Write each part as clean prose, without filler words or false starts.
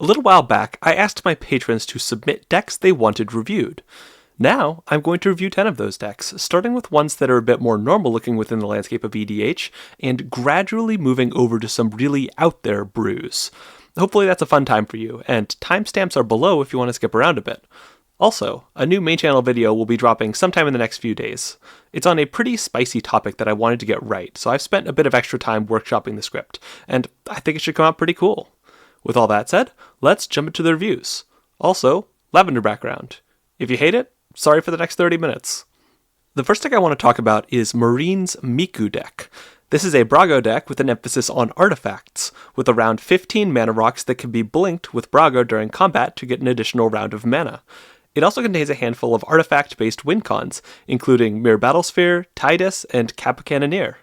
A little while back, I asked my patrons to submit decks they wanted reviewed. Now, I'm going to review 10 of those decks, starting with ones that are a bit more normal looking within the landscape of EDH, and gradually moving over to some really out there brews. Hopefully that's a fun time for you, and timestamps are below if you want to skip around a bit. Also, a new main channel video will be dropping sometime in the next few days. It's on a pretty spicy topic that I wanted to get right, so I've spent a bit of extra time workshopping the script, and I think it should come out pretty cool. With all that said, let's jump into the reviews. Also, lavender background. If you hate it, sorry for the next 30 minutes. The first deck I want to talk about is Marine's Miku deck. This is a Brago deck with an emphasis on artifacts, with around 15 mana rocks that can be blinked with Brago during combat to get an additional round of mana. It also contains a handful of artifact-based win cons, including Mirror Battlesphere, Tidus, and Kappa Cannoneer.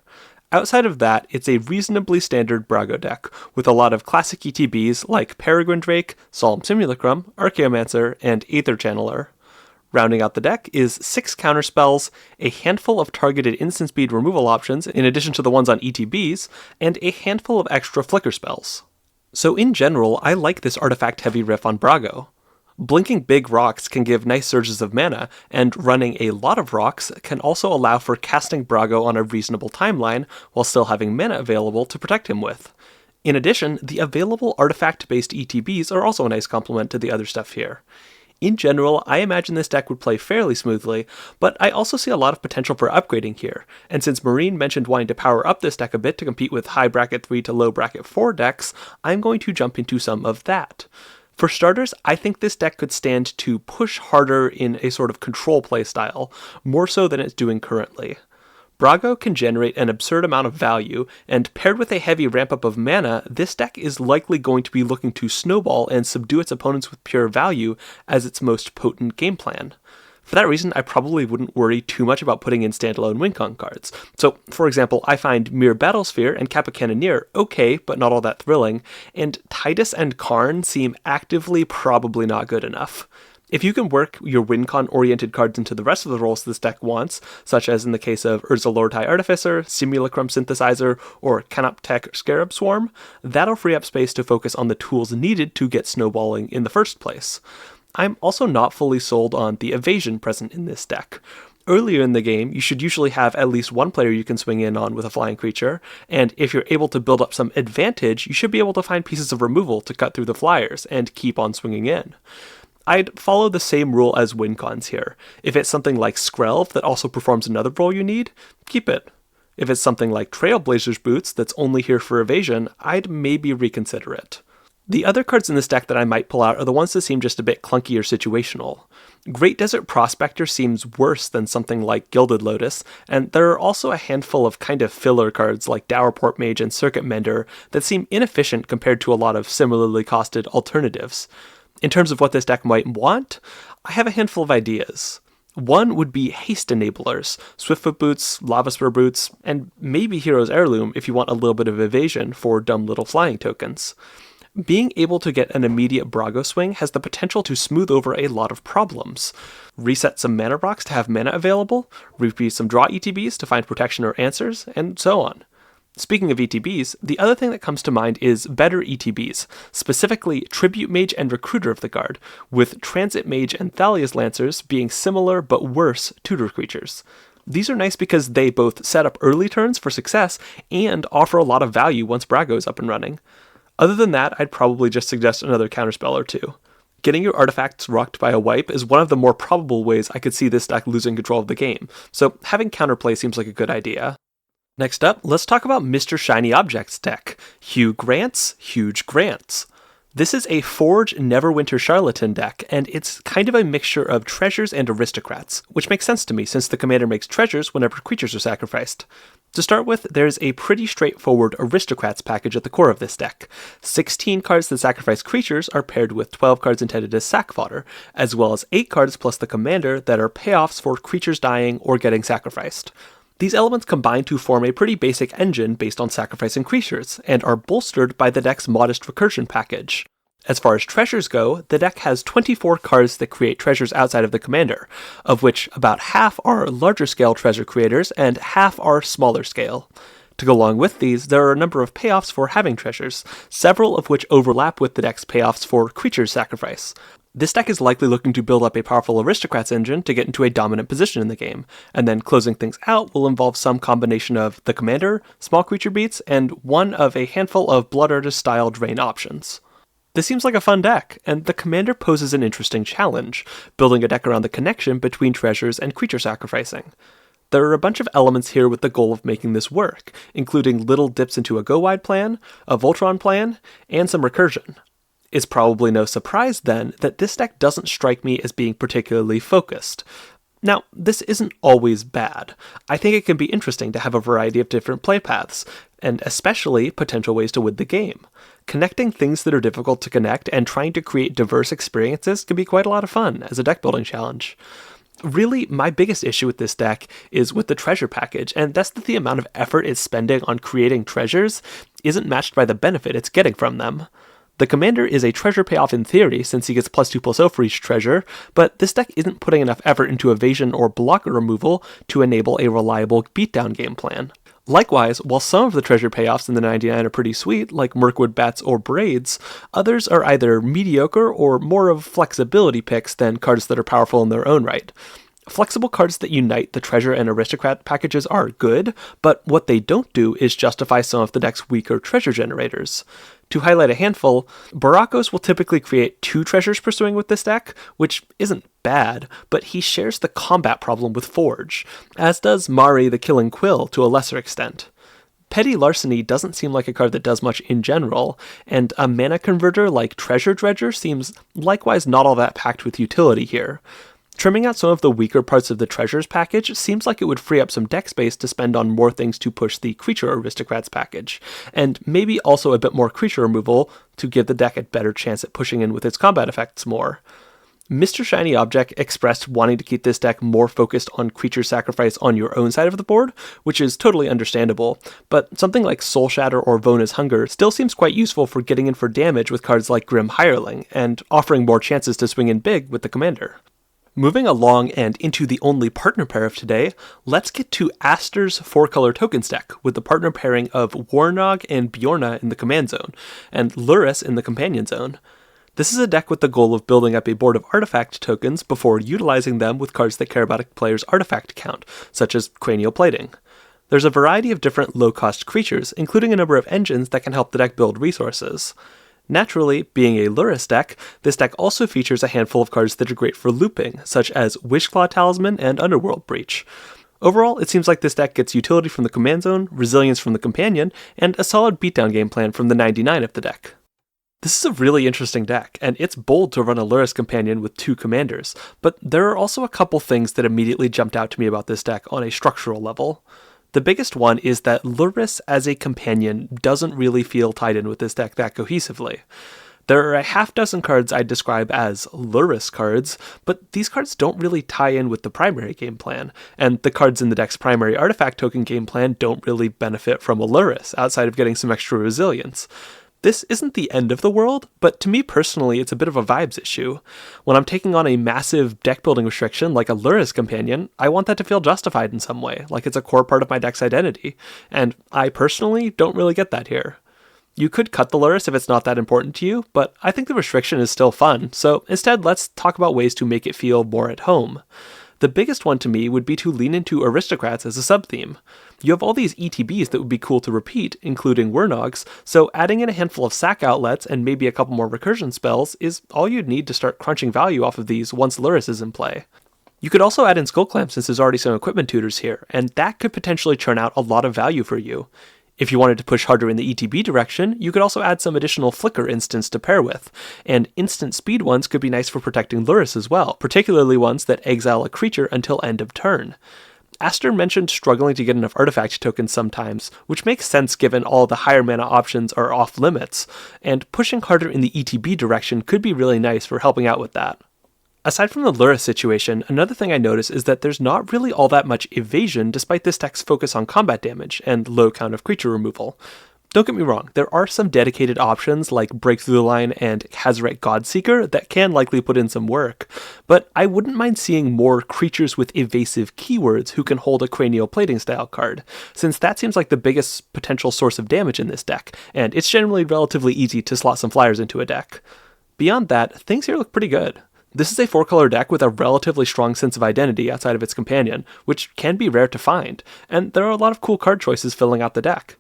Outside of that, it's a reasonably standard Brago deck, with a lot of classic ETBs like Peregrine Drake, Solemn Simulacrum, Archaeomancer, and Aether Channeler. Rounding out the deck is 6 counterspells, a handful of targeted instant speed removal options in addition to the ones on ETBs, and a handful of extra flicker spells. So in general, I like this artifact-heavy riff on Brago. Blinking big rocks can give nice surges of mana, and running a lot of rocks can also allow for casting Brago on a reasonable timeline while still having mana available to protect him with. In addition, the available artifact-based ETBs are also a nice complement to the other stuff here. In general, I imagine this deck would play fairly smoothly, but I also see a lot of potential for upgrading here, and since Marine mentioned wanting to power up this deck a bit to compete with high bracket 3 to low bracket 4 decks, I'm going to jump into some of that. For starters, I think this deck could stand to push harder in a sort of control play style, more so than it's doing currently. Brago can generate an absurd amount of value, and paired with a heavy ramp-up of mana, this deck is likely going to be looking to snowball and subdue its opponents with pure value as its most potent game plan. For that reason, I probably wouldn't worry too much about putting in standalone win-con cards. So, for example, I find Mirror Battlesphere and Kappa Cannoneer okay, but not all that thrilling, and Tidus and Karn seem actively probably not good enough. If you can work your win-con-oriented cards into the rest of the roles this deck wants, such as in the case of Urza Lordhigh Artificer, Simulacrum Synthesizer, or Canoptech Scarab Swarm, that'll free up space to focus on the tools needed to get snowballing in the first place. I'm also not fully sold on the evasion present in this deck. Earlier in the game, you should usually have at least one player you can swing in on with a flying creature, and if you're able to build up some advantage, you should be able to find pieces of removal to cut through the flyers and keep on swinging in. I'd follow the same rule as win cons here. If it's something like Skrelv that also performs another role you need, keep it. If it's something like Trailblazer's Boots that's only here for evasion, I'd maybe reconsider it. The other cards in this deck that I might pull out are the ones that seem just a bit clunky or situational. Great Desert Prospector seems worse than something like Gilded Lotus, and there are also a handful of kind of filler cards like Dourport Mage and Circuit Mender that seem inefficient compared to a lot of similarly costed alternatives. In terms of what this deck might want, I have a handful of ideas. One would be haste enablers, Swiftfoot Boots, Lava Spur Boots, and maybe Hero's Heirloom if you want a little bit of evasion for dumb little flying tokens. Being able to get an immediate Brago swing has the potential to smooth over a lot of problems. Reset some mana rocks to have mana available, repeat some draw ETBs to find protection or answers, and so on. Speaking of ETBs, the other thing that comes to mind is better ETBs, specifically Tribute Mage and Recruiter of the Guard, with Transit Mage and Thalia's Lancers being similar but worse tutor creatures. These are nice because they both set up early turns for success and offer a lot of value once Brago is up and running. Other than that, I'd probably just suggest another counterspell or two. Getting your artifacts rocked by a wipe is one of the more probable ways I could see this deck losing control of the game, so having counterplay seems like a good idea. Next up, let's talk about Mr. Shiny Objects deck. Hugh Grants, Huge Grants. This is a Forge Neverwinter Charlatan deck, and it's kind of a mixture of treasures and aristocrats, which makes sense to me since the commander makes treasures whenever creatures are sacrificed. To start with, there's a pretty straightforward aristocrats package at the core of this deck. 16 cards that sacrifice creatures are paired with 12 cards intended as sack fodder, as well as 8 cards plus the commander that are payoffs for creatures dying or getting sacrificed. These elements combine to form a pretty basic engine based on sacrificing creatures, and are bolstered by the deck's modest recursion package. As far as treasures go, the deck has 24 cards that create treasures outside of the commander, of which about half are larger scale treasure creators and half are smaller scale. To go along with these, there are a number of payoffs for having treasures, several of which overlap with the deck's payoffs for creature sacrifice. This deck is likely looking to build up a powerful aristocrats engine to get into a dominant position in the game, and then closing things out will involve some combination of the commander, small creature beats, and one of a handful of Blood Artist style drain options. This seems like a fun deck, and the commander poses an interesting challenge, building a deck around the connection between treasures and creature sacrificing. There are a bunch of elements here with the goal of making this work, including little dips into a go-wide plan, a Voltron plan, and some recursion. It's probably no surprise, then, that this deck doesn't strike me as being particularly focused. Now, this isn't always bad. I think it can be interesting to have a variety of different play paths, and especially potential ways to win the game. Connecting things that are difficult to connect and trying to create diverse experiences can be quite a lot of fun as a deck building challenge. Really, my biggest issue with this deck is with the treasure package, and that's that the amount of effort it's spending on creating treasures isn't matched by the benefit it's getting from them. The commander is a treasure payoff in theory, since he gets +2/+0 for each treasure, but this deck isn't putting enough effort into evasion or blocker removal to enable a reliable beatdown game plan. Likewise, while some of the treasure payoffs in the 99 are pretty sweet, like Mirkwood Bats or Braids, others are either mediocre or more of flexibility picks than cards that are powerful in their own right. Flexible cards that unite the treasure and aristocrat packages are good, but what they don't do is justify some of the deck's weaker treasure generators. To highlight a handful, Baracos will typically create 2 treasures pursuing with this deck, which isn't bad, but he shares the combat problem with Forge, as does Mari the Killing Quill to a lesser extent. Petty Larceny doesn't seem like a card that does much in general, and a mana converter like Treasure Dredger seems likewise not all that packed with utility here. Trimming out some of the weaker parts of the treasures package seems like it would free up some deck space to spend on more things to push the creature aristocrats package, and maybe also a bit more creature removal to give the deck a better chance at pushing in with its combat effects more. Mr. Shiny Object expressed wanting to keep this deck more focused on creature sacrifice on your own side of the board, which is totally understandable, but something like Soul Shatter or Vona's Hunger still seems quite useful for getting in for damage with cards like Grim Hireling, and offering more chances to swing in big with the commander. Moving along and into the only partner pair of today, let's get to Aster's 4-color tokens deck, with the partner pairing of Warnog and Bjorna in the command zone, and Lurrus in the companion zone. This is a deck with the goal of building up a board of artifact tokens before utilizing them with cards that care about a player's artifact count, such as Cranial Plating. There's a variety of different low-cost creatures, including a number of engines that can help the deck build resources. Naturally, being a Lurrus deck, this deck also features a handful of cards that are great for looping, such as Wishclaw Talisman and Underworld Breach. Overall, it seems like this deck gets utility from the command zone, resilience from the companion, and a solid beatdown game plan from the 99 of the deck. This is a really interesting deck, and it's bold to run a Lurrus companion with 2 commanders, but there are also a couple things that immediately jumped out to me about this deck on a structural level. The biggest one is that Lurrus as a companion doesn't really feel tied in with this deck that cohesively. There are a half dozen cards I'd describe as Lurrus cards, but these cards don't really tie in with the primary game plan, and the cards in the deck's primary artifact token game plan don't really benefit from a Lurrus outside of getting some extra resilience. This isn't the end of the world, but to me personally, it's a bit of a vibes issue. When I'm taking on a massive deck building restriction like a Lurrus companion, I want that to feel justified in some way, like it's a core part of my deck's identity, and I personally don't really get that here. You could cut the Lurrus if it's not that important to you, but I think the restriction is still fun, so instead let's talk about ways to make it feel more at home. The biggest one to me would be to lean into aristocrats as a sub-theme. You have all these ETBs that would be cool to repeat, including Wernogs, so adding in a handful of sack outlets and maybe a couple more recursion spells is all you'd need to start crunching value off of these once Lurrus is in play. You could also add in Skullclamp since there's already some equipment tutors here, and that could potentially churn out a lot of value for you. If you wanted to push harder in the ETB direction, you could also add some additional Flicker instants to pair with, and instant speed ones could be nice for protecting Lurrus as well, particularly ones that exile a creature until end of turn. Aster mentioned struggling to get enough artifact tokens sometimes, which makes sense given all the higher mana options are off limits, and pushing harder in the ETB direction could be really nice for helping out with that. Aside from the Lurrus situation, another thing I notice is that there's not really all that much evasion despite this deck's focus on combat damage and low count of creature removal. Don't get me wrong, there are some dedicated options like Break Through the Line and Hazaret Godseeker that can likely put in some work, but I wouldn't mind seeing more creatures with evasive keywords who can hold a cranial plating style card, since that seems like the biggest potential source of damage in this deck, and it's generally relatively easy to slot some flyers into a deck. Beyond that, things here look pretty good. This is a 4-color deck with a relatively strong sense of identity outside of its companion, which can be rare to find, and there are a lot of cool card choices filling out the deck.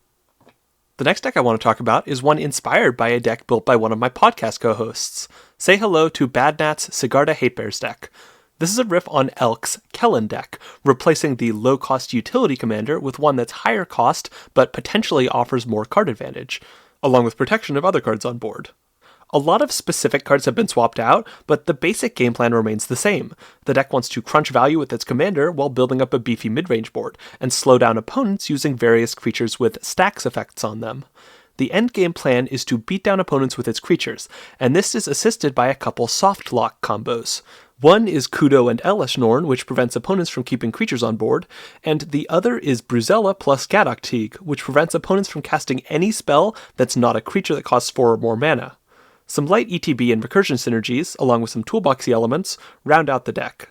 The next deck I want to talk about is one inspired by a deck built by one of my podcast co-hosts. Say hello to Badnat's Sigarda Hatebears deck. This is a riff on Elk's Kellan deck, replacing the low-cost utility commander with one that's higher cost but potentially offers more card advantage, along with protection of other cards on board. A lot of specific cards have been swapped out, but the basic game plan remains the same. The deck wants to crunch value with its commander while building up a beefy mid-range board, and slow down opponents using various creatures with stax effects on them. The endgame plan is to beat down opponents with its creatures, and this is assisted by a couple soft lock combos. One is Kudo and Elishnorn, which prevents opponents from keeping creatures on board, and the other is Bruzella plus Gadok Teague, which prevents opponents from casting any spell that's not a creature that costs 4 or more mana. Some light ETB and recursion synergies, along with some toolboxy elements, round out the deck.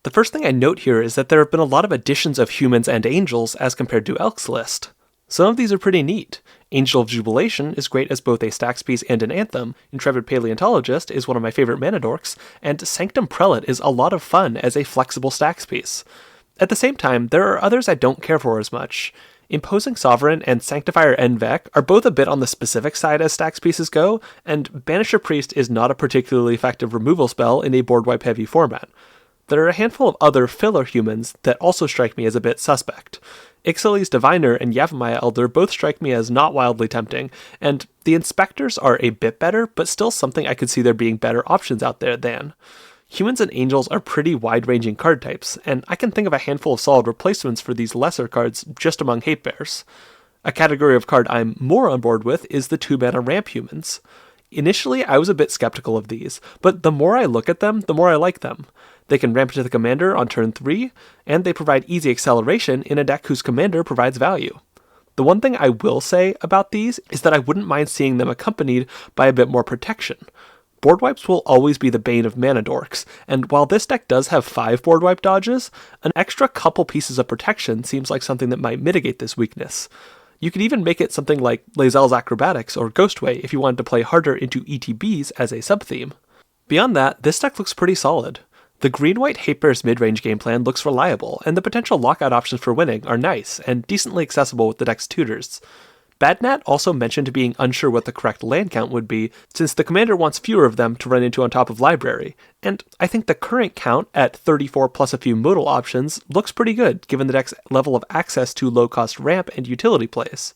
The first thing I note here is that there have been a lot of additions of humans and angels as compared to Elk's list. Some of these are pretty neat. Angel of Jubilation is great as both a stax piece and an anthem, Intrepid Paleontologist is one of my favorite mana dorks, and Sanctum Prelate is a lot of fun as a flexible stax piece. At the same time, there are others I don't care for as much. Imposing Sovereign and Sanctifier Envec are both a bit on the specific side as stax pieces go, and Banisher Priest is not a particularly effective removal spell in a board wipe heavy format. There are a handful of other filler humans that also strike me as a bit suspect. Ixalis Diviner and Yavimaya Elder both strike me as not wildly tempting, and the Inspectors are a bit better, but still something I could see there being better options out there than. Humans and Angels are pretty wide-ranging card types, and I can think of a handful of solid replacements for these lesser cards just among Hatebears. A category of card I'm more on board with is the 2-mana Ramp Humans. Initially, I was a bit skeptical of these, but the more I look at them, the more I like them. They can ramp into the commander on turn 3, and they provide easy acceleration in a deck whose commander provides value. The one thing I will say about these is that I wouldn't mind seeing them accompanied by a bit more protection. Board wipes will always be the bane of mana dorks, and while this deck does have 5 board wipe dodges, an extra couple pieces of protection seems like something that might mitigate this weakness. You could even make it something like Lae'zel's Acrobatics or Ghostway if you wanted to play harder into ETBs as a sub-theme. Beyond that, this deck looks pretty solid. The green-white Hatebears mid-range game plan looks reliable, and the potential lockout options for winning are nice and decently accessible with the deck's tutors. Badnat also mentioned being unsure what the correct land count would be, since the commander wants fewer of them to run into on top of library, and I think the current count at 34 plus a few modal options looks pretty good given the deck's level of access to low-cost ramp and utility plays.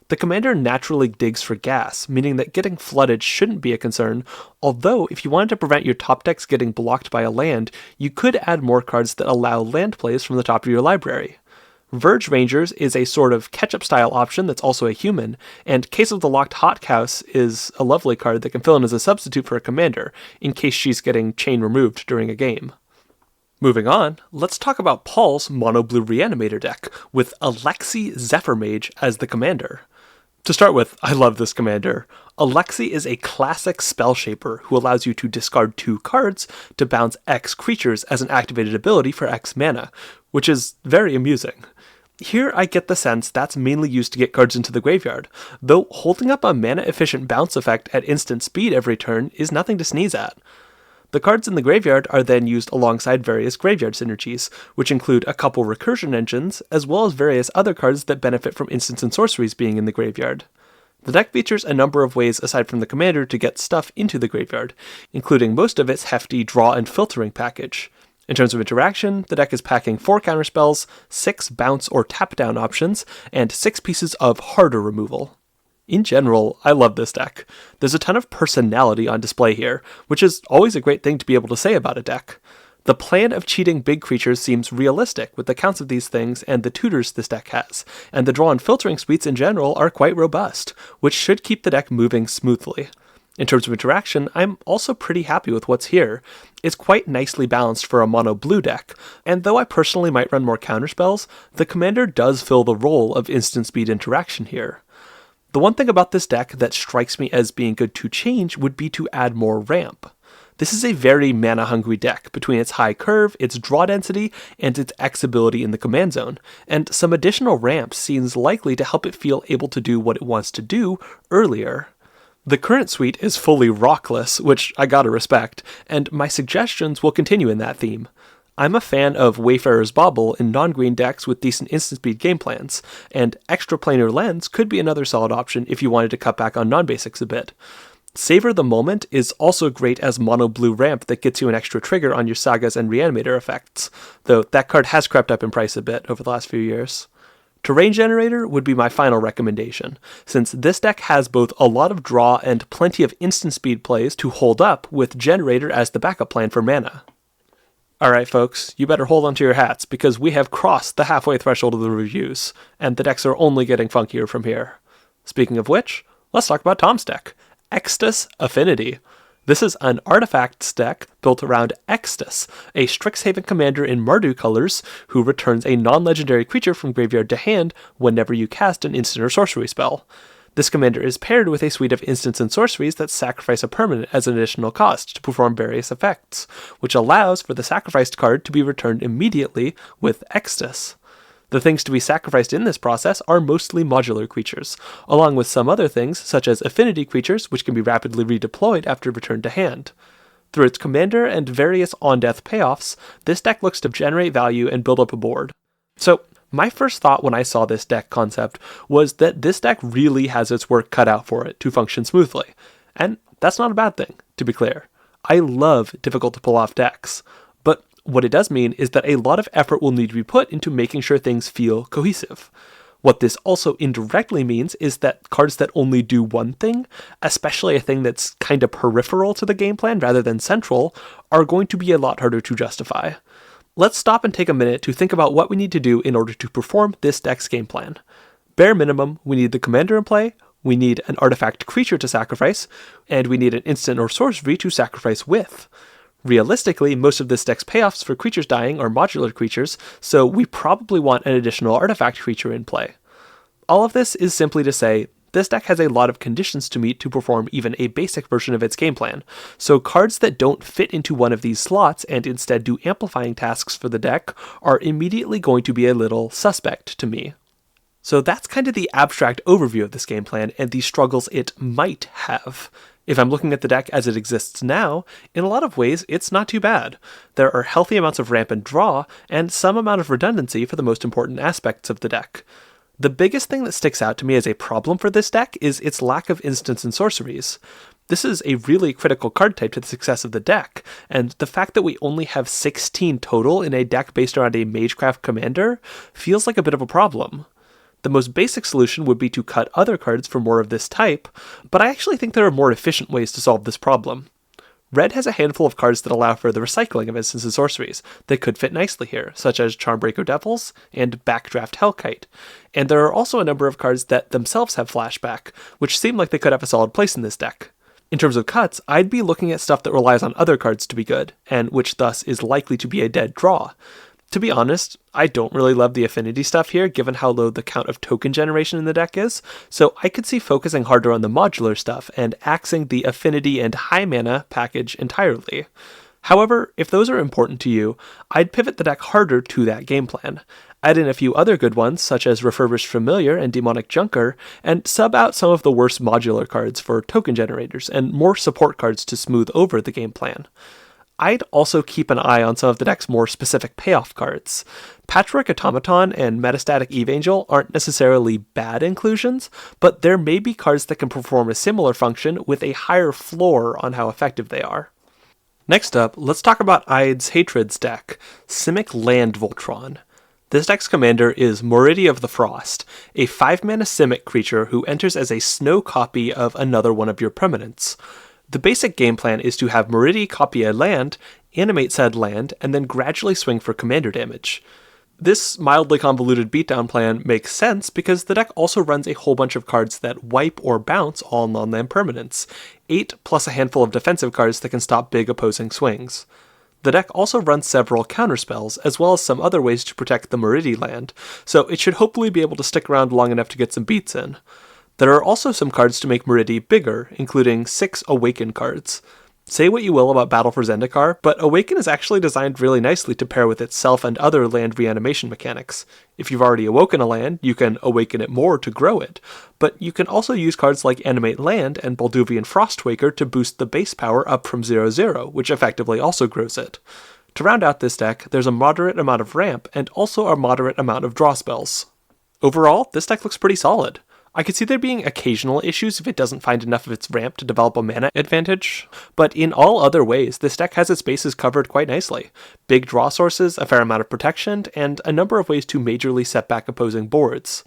The commander naturally digs for gas, meaning that getting flooded shouldn't be a concern, although if you wanted to prevent your top decks getting blocked by a land, you could add more cards that allow land plays from the top of your library. Verge Rangers is a sort of catch-up style option that's also a human, and Case of the Locked Hothouse is a lovely card that can fill in as a substitute for a commander, in case she's getting chain removed during a game. Moving on, let's talk about Paul's mono-blue reanimator deck, with Alexi Zephyrmage as the commander. To start with, I love this commander. Alexi is a classic spell shaper who allows you to discard 2 cards to bounce X creatures as an activated ability for X mana, which is very amusing. Here I get the sense that's mainly used to get cards into the graveyard, though holding up a mana-efficient bounce effect at instant speed every turn is nothing to sneeze at. The cards in the graveyard are then used alongside various graveyard synergies, which include a couple recursion engines, as well as various other cards that benefit from instants and sorceries being in the graveyard. The deck features a number of ways aside from the commander to get stuff into the graveyard, including most of its hefty draw and filtering package. In terms of interaction, the deck is packing 4 counterspells, 6 bounce or tap down options, and 6 pieces of harder removal. In general, I love this deck. There's a ton of personality on display here, which is always a great thing to be able to say about a deck. The plan of cheating big creatures seems realistic with the counts of these things and the tutors this deck has, and the draw and filtering suites in general are quite robust, which should keep the deck moving smoothly. In terms of interaction, I'm also pretty happy with what's here. It's quite nicely balanced for a mono-blue deck, and though I personally might run more counterspells, the commander does fill the role of instant speed interaction here. The one thing about this deck that strikes me as being good to change would be to add more ramp. This is a very mana-hungry deck between its high curve, its draw density, and its X ability in the command zone, and some additional ramp seems likely to help it feel able to do what it wants to do earlier. The current suite is fully rockless, which I gotta respect, and my suggestions will continue in that theme. I'm a fan of Wayfarer's Bauble in non-green decks with decent instant speed game plans, and Extraplanar Lens could be another solid option if you wanted to cut back on non-basics a bit. Savor the Moment is also great as mono blue ramp that gets you an extra trigger on your sagas and reanimator effects, though that card has crept up in price a bit over the last few years. Terrain Generator would be my final recommendation, since this deck has both a lot of draw and plenty of instant speed plays to hold up with Generator as the backup plan for mana. Alright folks, you better hold onto your hats because we have crossed the halfway threshold of the reviews, and the decks are only getting funkier from here. Speaking of which, let's talk about Tom's deck. Extus Affinity. This is an artifacts deck built around Extus, a Strixhaven commander in Mardu colors who returns a non-legendary creature from graveyard to hand whenever you cast an instant or sorcery spell. This commander is paired with a suite of instants and sorceries that sacrifice a permanent as an additional cost to perform various effects, which allows for the sacrificed card to be returned immediately with Extus. The things to be sacrificed in this process are mostly modular creatures, along with some other things such as affinity creatures which can be rapidly redeployed after return to hand. Through its commander and various on-death payoffs, this deck looks to generate value and build up a board. So, my first thought when I saw this deck concept was that this deck really has its work cut out for it to function smoothly. And that's not a bad thing, to be clear. I love difficult to pull off decks. But what it does mean is that a lot of effort will need to be put into making sure things feel cohesive. What this also indirectly means is that cards that only do one thing, especially a thing that's kind of peripheral to the game plan rather than central, are going to be a lot harder to justify. Let's stop and take a minute to think about what we need to do in order to perform this deck's game plan. Bare minimum, we need the commander in play, we need an artifact creature to sacrifice, and we need an instant or sorcery to sacrifice with. Realistically, most of this deck's payoffs for creatures dying are modular creatures, so we probably want an additional artifact creature in play. All of this is simply to say, this deck has a lot of conditions to meet to perform even a basic version of its game plan, so cards that don't fit into one of these slots and instead do amplifying tasks for the deck are immediately going to be a little suspect to me. So that's kind of the abstract overview of this game plan and the struggles it might have. If I'm looking at the deck as it exists now, in a lot of ways, it's not too bad. There are healthy amounts of ramp and draw, and some amount of redundancy for the most important aspects of the deck. The biggest thing that sticks out to me as a problem for this deck is its lack of instants and sorceries. This is a really critical card type to the success of the deck, and the fact that we only have 16 total in a deck based around a Magecraft commander feels like a bit of a problem. The most basic solution would be to cut other cards for more of this type, but I actually think there are more efficient ways to solve this problem. Red has a handful of cards that allow for the recycling of instants and sorceries that could fit nicely here, such as Charmbreaker Devils and Backdraft Hellkite, and there are also a number of cards that themselves have flashback, which seem like they could have a solid place in this deck. In terms of cuts, I'd be looking at stuff that relies on other cards to be good, and which thus is likely to be a dead draw. To be honest, I don't really love the affinity stuff here, given how low the count of token generation in the deck is, so I could see focusing harder on the modular stuff and axing the affinity and high mana package entirely. However, if those are important to you, I'd pivot the deck harder to that game plan. Add in a few other good ones, such as Refurbished Familiar and Demonic Junker, and sub out some of the worst modular cards for token generators, and more support cards to smooth over the game plan. I'd also keep an eye on some of the deck's more specific payoff cards. Patchwork Automaton and Metastatic Evangel aren't necessarily bad inclusions, but there may be cards that can perform a similar function with a higher floor on how effective they are. Next up, let's talk about Id's Hatred's deck, Simic Land Voltron. This deck's commander is Moridi of the Frost, a 5-mana Simic creature who enters as a snow copy of another one of your permanents. The basic game plan is to have Moridi copy a land, animate said land, and then gradually swing for commander damage. This mildly convoluted beatdown plan makes sense because the deck also runs a whole bunch of cards that wipe or bounce all non-land permanents, 8 plus a handful of defensive cards that can stop big opposing swings. The deck also runs several counterspells, as well as some other ways to protect the Moridi land, so it should hopefully be able to stick around long enough to get some beats in. There are also some cards to make Meridi bigger, including 6 Awaken cards. Say what you will about Battle for Zendikar, but Awaken is actually designed really nicely to pair with itself and other land reanimation mechanics. If you've already awoken a land, you can awaken it more to grow it, but you can also use cards like Animate Land and Balduvian Frostwaker to boost the base power up from 0/0, which effectively also grows it. To round out this deck, there's a moderate amount of ramp and also a moderate amount of draw spells. Overall, this deck looks pretty solid. I could see there being occasional issues if it doesn't find enough of its ramp to develop a mana advantage, but in all other ways, this deck has its bases covered quite nicely. Big draw sources, a fair amount of protection, and a number of ways to majorly set back opposing boards.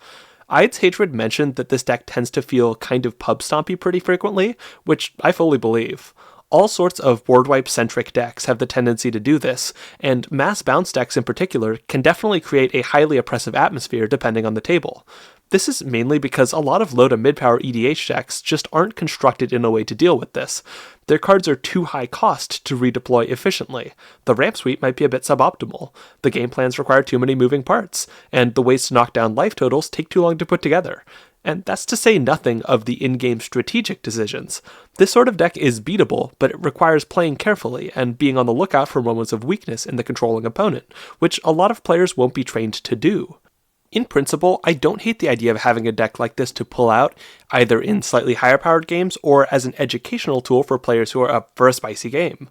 Ide's Hatred mentioned that this deck tends to feel kind of pub stompy pretty frequently, which I fully believe. All sorts of board wipe-centric decks have the tendency to do this, and mass bounce decks in particular can definitely create a highly oppressive atmosphere depending on the table. This is mainly because a lot of low to mid-power EDH decks just aren't constructed in a way to deal with this. Their cards are too high cost to redeploy efficiently. The ramp suite might be a bit suboptimal. The game plans require too many moving parts, and the ways to knock down life totals take too long to put together. And that's to say nothing of the in-game strategic decisions. This sort of deck is beatable, but it requires playing carefully and being on the lookout for moments of weakness in the controlling opponent, which a lot of players won't be trained to do. In principle, I don't hate the idea of having a deck like this to pull out, either in slightly higher powered games or as an educational tool for players who are up for a spicy game.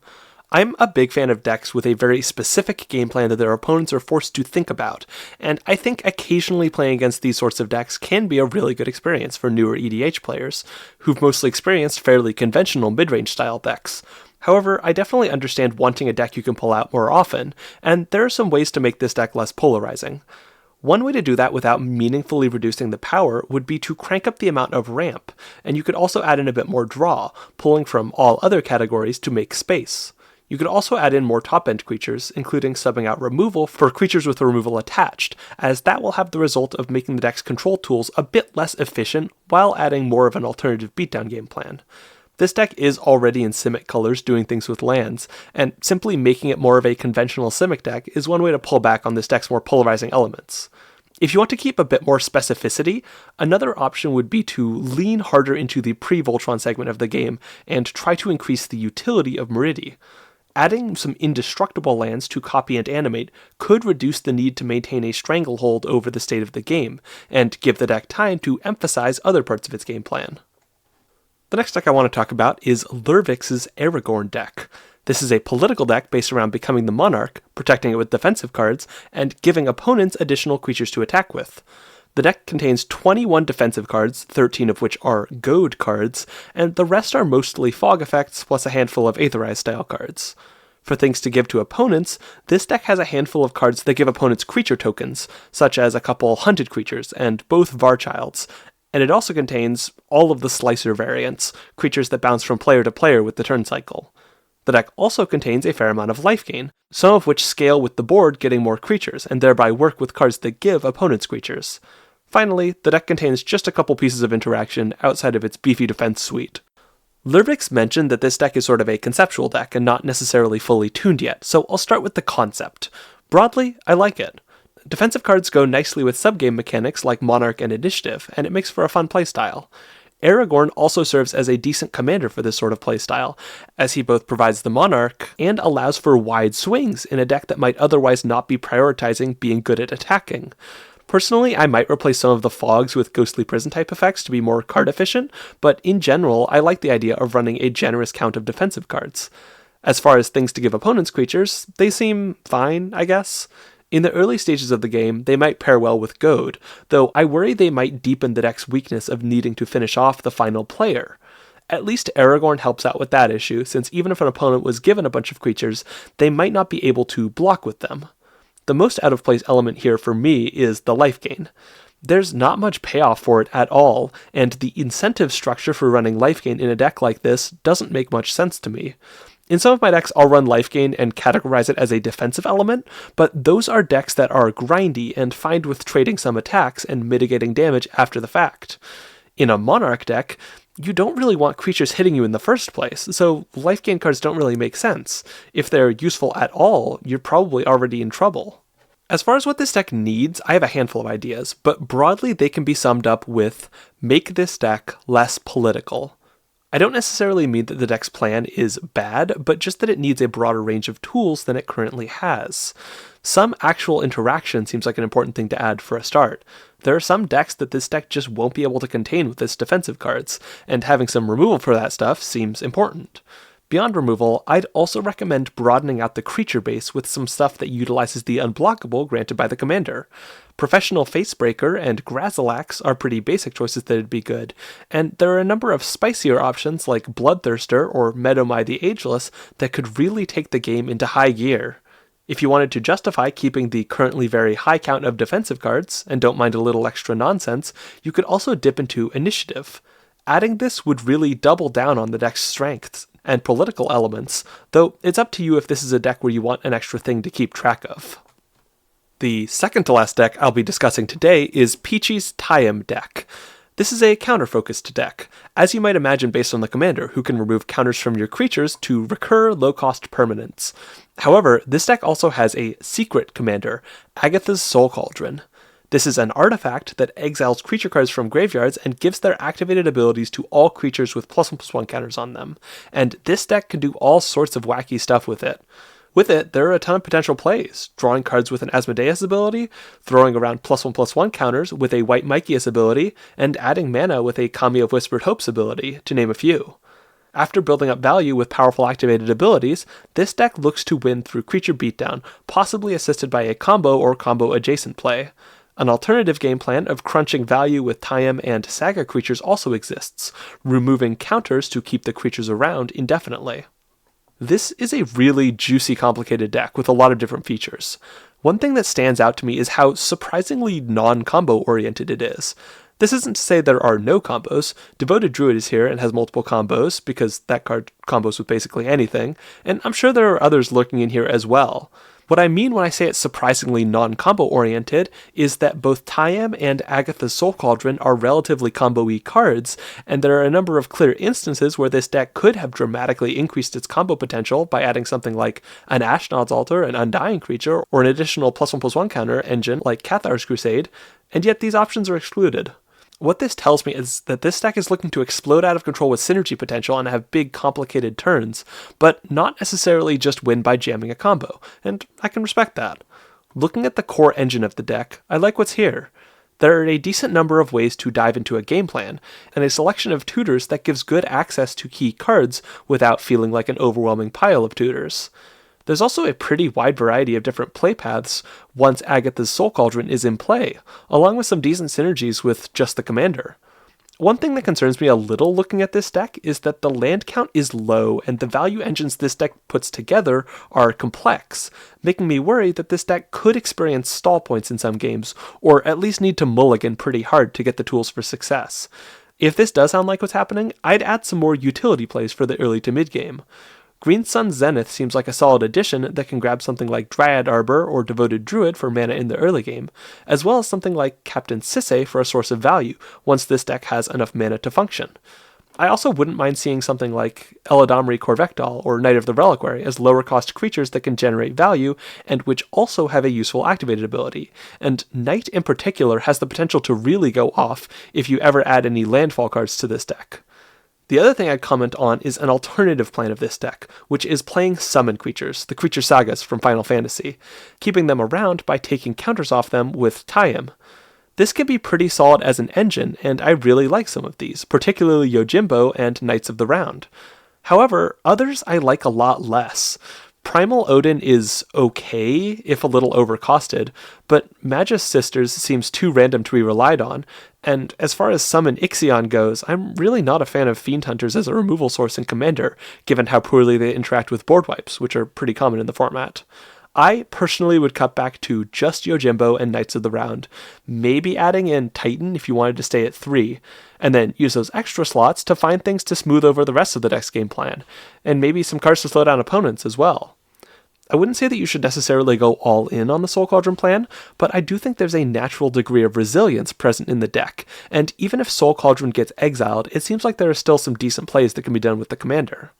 I'm a big fan of decks with a very specific game plan that their opponents are forced to think about, and I think occasionally playing against these sorts of decks can be a really good experience for newer EDH players, who've mostly experienced fairly conventional mid-range style decks. However, I definitely understand wanting a deck you can pull out more often, and there are some ways to make this deck less polarizing. One way to do that without meaningfully reducing the power would be to crank up the amount of ramp, and you could also add in a bit more draw, pulling from all other categories to make space. You could also add in more top-end creatures, including subbing out removal for creatures with removal attached, as that will have the result of making the deck's control tools a bit less efficient while adding more of an alternative beatdown game plan. This deck is already in Simic colors doing things with lands, and simply making it more of a conventional Simic deck is one way to pull back on this deck's more polarizing elements. If you want to keep a bit more specificity, another option would be to lean harder into the pre-Voltron segment of the game and try to increase the utility of Meridi. Adding some indestructible lands to copy and animate could reduce the need to maintain a stranglehold over the state of the game, and give the deck time to emphasize other parts of its game plan. The next deck I want to talk about is Lurvix's Aragorn deck. This is a political deck based around becoming the monarch, protecting it with defensive cards, and giving opponents additional creatures to attack with. The deck contains 21 defensive cards, 13 of which are goad cards, and the rest are mostly fog effects plus a handful of Aetherized style cards. For things to give to opponents, this deck has a handful of cards that give opponents creature tokens, such as a couple hunted creatures and both Varchilds, and it also contains all of the Slicer variants, creatures that bounce from player to player with the turn cycle. The deck also contains a fair amount of life gain, some of which scale with the board getting more creatures, and thereby work with cards that give opponents creatures. Finally, the deck contains just a couple pieces of interaction outside of its beefy defense suite. Lurvix mentioned that this deck is sort of a conceptual deck and not necessarily fully tuned yet, so I'll start with the concept. Broadly, I like it. Defensive cards go nicely with subgame mechanics like Monarch and Initiative, and it makes for a fun playstyle. Aragorn also serves as a decent commander for this sort of playstyle, as he both provides the Monarch and allows for wide swings in a deck that might otherwise not be prioritizing being good at attacking. Personally, I might replace some of the fogs with Ghostly Prison type effects to be more card efficient, but in general, I like the idea of running a generous count of defensive cards. As far as things to give opponents creatures, they seem fine, I guess. In the early stages of the game, they might pair well with Goad, though I worry they might deepen the deck's weakness of needing to finish off the final player. At least Aragorn helps out with that issue, since even if an opponent was given a bunch of creatures, they might not be able to block with them. The most out-of-place element here for me is the life gain. There's not much payoff for it at all, and the incentive structure for running life gain in a deck like this doesn't make much sense to me. In some of my decks, I'll run life gain and categorize it as a defensive element, but those are decks that are grindy and fine with trading some attacks and mitigating damage after the fact. In a Monarch deck, you don't really want creatures hitting you in the first place, so life gain cards don't really make sense. If they're useful at all, you're probably already in trouble. As far as what this deck needs, I have a handful of ideas, but broadly they can be summed up with make this deck less political. I don't necessarily mean that the deck's plan is bad, but just that it needs a broader range of tools than it currently has. Some actual interaction seems like an important thing to add for a start. There are some decks that this deck just won't be able to contain with its defensive cards, and having some removal for that stuff seems important. Beyond removal, I'd also recommend broadening out the creature base with some stuff that utilizes the unblockable granted by the commander. Professional Facebreaker and Grazilax are pretty basic choices that'd be good, and there are a number of spicier options like Bloodthirster or Medomai the Ageless that could really take the game into high gear. If you wanted to justify keeping the currently very high count of defensive cards, and don't mind a little extra nonsense, you could also dip into Initiative. Adding this would really double down on the deck's strengths and political elements, though it's up to you if this is a deck where you want an extra thing to keep track of. The second to last deck I'll be discussing today is Peachy's Tayam deck. This is a counter-focused deck, as you might imagine based on the commander, who can remove counters from your creatures to recur low-cost permanents. However, this deck also has a secret commander, Agatha's Soul Cauldron. This is an artifact that exiles creature cards from graveyards and gives their activated abilities to all creatures with +1/+1 counters on them, and this deck can do all sorts of wacky stuff with it. With it, there are a ton of potential plays, drawing cards with an Asmodeus ability, throwing around +1/+1 counters with a White Mykios ability, and adding mana with a Kami of Whispered Hopes ability, to name a few. After building up value with powerful activated abilities, this deck looks to win through creature beatdown, possibly assisted by a combo or combo adjacent play. An alternative game plan of crunching value with Tayam and Saga creatures also exists, removing counters to keep the creatures around indefinitely. This is a really juicy, complicated deck with a lot of different features. One thing that stands out to me is how surprisingly non-combo oriented it is. This isn't to say there are no combos. Devoted Druid is here and has multiple combos, because that card combos with basically anything, and I'm sure there are others lurking in here as well. What I mean when I say it's surprisingly non-combo oriented is that both Tayam and Agatha's Soul Cauldron are relatively combo-y cards, and there are a number of clear instances where this deck could have dramatically increased its combo potential by adding something like an Ashnod's Altar, an Undying creature, or an additional +1/+1 counter engine like Cathar's Crusade, and yet these options are excluded. What this tells me is that this deck is looking to explode out of control with synergy potential and have big, complicated turns, but not necessarily just win by jamming a combo, and I can respect that. Looking at the core engine of the deck, I like what's here. There are a decent number of ways to dive into a game plan, and a selection of tutors that gives good access to key cards without feeling like an overwhelming pile of tutors. There's also a pretty wide variety of different play paths once Agatha's Soul Cauldron is in play, along with some decent synergies with just the commander. One thing that concerns me a little looking at this deck is that the land count is low and the value engines this deck puts together are complex, making me worry that this deck could experience stall points in some games, or at least need to mulligan pretty hard to get the tools for success. If this does sound like what's happening, I'd add some more utility plays for the early to mid game. Green Sun Zenith seems like a solid addition that can grab something like Dryad Arbor or Devoted Druid for mana in the early game, as well as something like Captain Sisay for a source of value once this deck has enough mana to function. I also wouldn't mind seeing something like Eladamri Corvectol or Knight of the Reliquary as lower cost creatures that can generate value and which also have a useful activated ability, and Knight in particular has the potential to really go off if you ever add any landfall cards to this deck. The other thing I'd comment on is an alternative plan of this deck, which is playing summon creatures, the creature sagas from Final Fantasy, keeping them around by taking counters off them with Tayam. This can be pretty solid as an engine, and I really like some of these, particularly Yojimbo and Knights of the Round. However, others I like a lot less. Primal Odin is okay, if a little overcosted, but Magus Sisters seems too random to be relied on, and as far as Summon Ixion goes, I'm really not a fan of Fiend Hunters as a removal source in Commander, given how poorly they interact with board wipes, which are pretty common in the format. I personally would cut back to just Yojimbo and Knights of the Round, maybe adding in Titan if you wanted to stay at 3, and then use those extra slots to find things to smooth over the rest of the deck's game plan, and maybe some cards to slow down opponents as well. I wouldn't say that you should necessarily go all in on the Soul Cauldron plan, but I do think there's a natural degree of resilience present in the deck, and even if Soul Cauldron gets exiled, it seems like there are still some decent plays that can be done with the commander.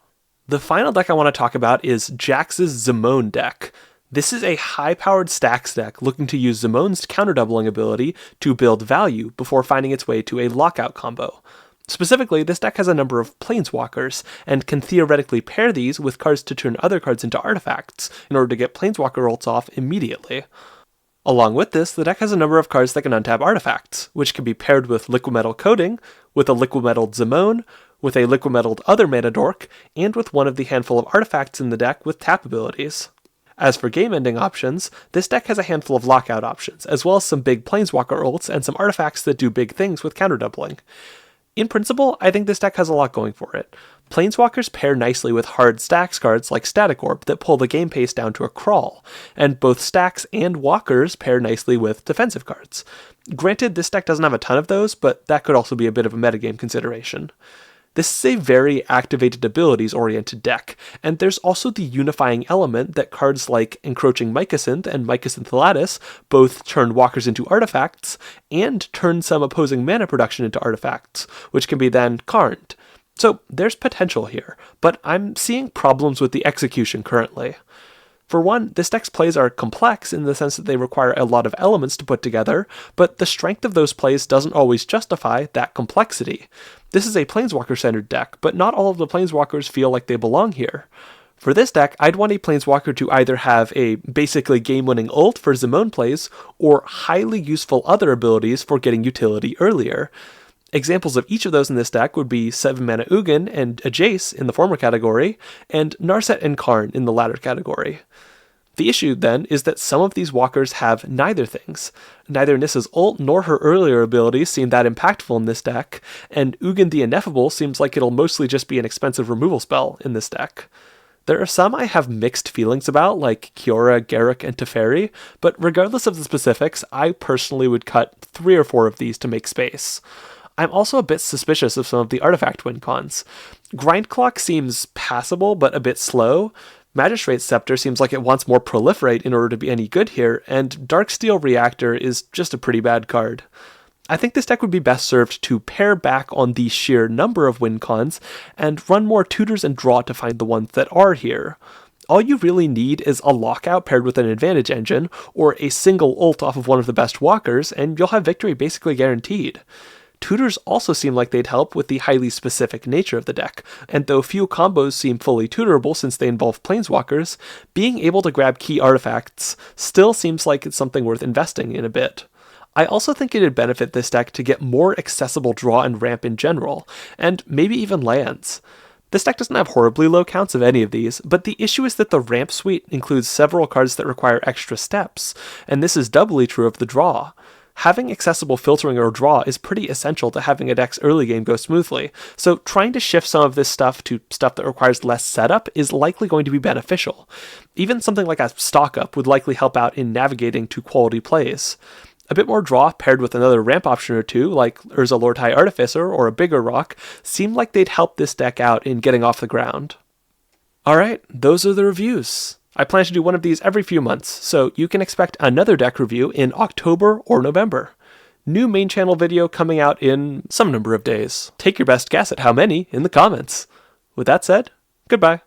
The final deck I want to talk about is Jax's Zimone deck. This is a high-powered stax deck looking to use Zimon's counter-doubling ability to build value before finding its way to a lockout combo. Specifically, this deck has a number of planeswalkers, and can theoretically pair these with cards to turn other cards into artifacts in order to get planeswalker ults off immediately. Along with this, the deck has a number of cards that can untap artifacts, which can be paired with Liquimetal Coding, with a Liquimetal Zimone, with a Liquimetal other mana dork, and with one of the handful of artifacts in the deck with tap abilities. As for game-ending options, this deck has a handful of lockout options, as well as some big planeswalker ults and some artifacts that do big things with counter-doubling. In principle, I think this deck has a lot going for it. Planeswalkers pair nicely with hard stax cards like Static Orb that pull the game pace down to a crawl, and both stax and walkers pair nicely with defensive cards. Granted, this deck doesn't have a ton of those, but that could also be a bit of a metagame consideration. This is a very activated abilities-oriented deck, and there's also the unifying element that cards like Encroaching Mycosynth and Mycosynth Lattice both turn walkers into artifacts, and turn some opposing mana production into artifacts, which can be then karned. So there's potential here, but I'm seeing problems with the execution currently. For one, this deck's plays are complex in the sense that they require a lot of elements to put together, but the strength of those plays doesn't always justify that complexity. This is a planeswalker-centered deck, but not all of the planeswalkers feel like they belong here. For this deck, I'd want a planeswalker to either have a basically game-winning ult for Zimone plays, or highly useful other abilities for getting utility earlier. Examples of each of those in this deck would be 7-mana Ugin and a Jace in the former category, and Narset and Karn in the latter category. The issue, then, is that some of these walkers have neither things. Neither Nissa's ult nor her earlier abilities seem that impactful in this deck, and Ugin the Ineffable seems like it'll mostly just be an expensive removal spell in this deck. There are some I have mixed feelings about, like Kiora, Garruk, and Teferi, but regardless of the specifics, I personally would cut 3 or 4 of these to make space. I'm also a bit suspicious of some of the artifact win cons. Grind Clock seems passable, but a bit slow. Magistrate's Scepter seems like it wants more Proliferate in order to be any good here, and Darksteel Reactor is just a pretty bad card. I think this deck would be best served to pare back on the sheer number of win cons, and run more tutors and draw to find the ones that are here. All you really need is a lockout paired with an advantage engine, or a single ult off of one of the best walkers, and you'll have victory basically guaranteed. Tutors also seem like they'd help with the highly specific nature of the deck, and though few combos seem fully tutorable since they involve planeswalkers, being able to grab key artifacts still seems like it's something worth investing in a bit. I also think it'd benefit this deck to get more accessible draw and ramp in general, and maybe even lands. This deck doesn't have horribly low counts of any of these, but the issue is that the ramp suite includes several cards that require extra steps, and this is doubly true of the draw. Having accessible filtering or draw is pretty essential to having a deck's early game go smoothly, so trying to shift some of this stuff to stuff that requires less setup is likely going to be beneficial. Even something like a stock up would likely help out in navigating to quality plays. A bit more draw paired with another ramp option or two, like Urza Lordhigh Artificer or a bigger rock, seem like they'd help this deck out in getting off the ground. Alright, those are the reviews. I plan to do one of these every few months, so you can expect another deck review in October or November. New main channel video coming out in some number of days. Take your best guess at how many in the comments. With that said, goodbye.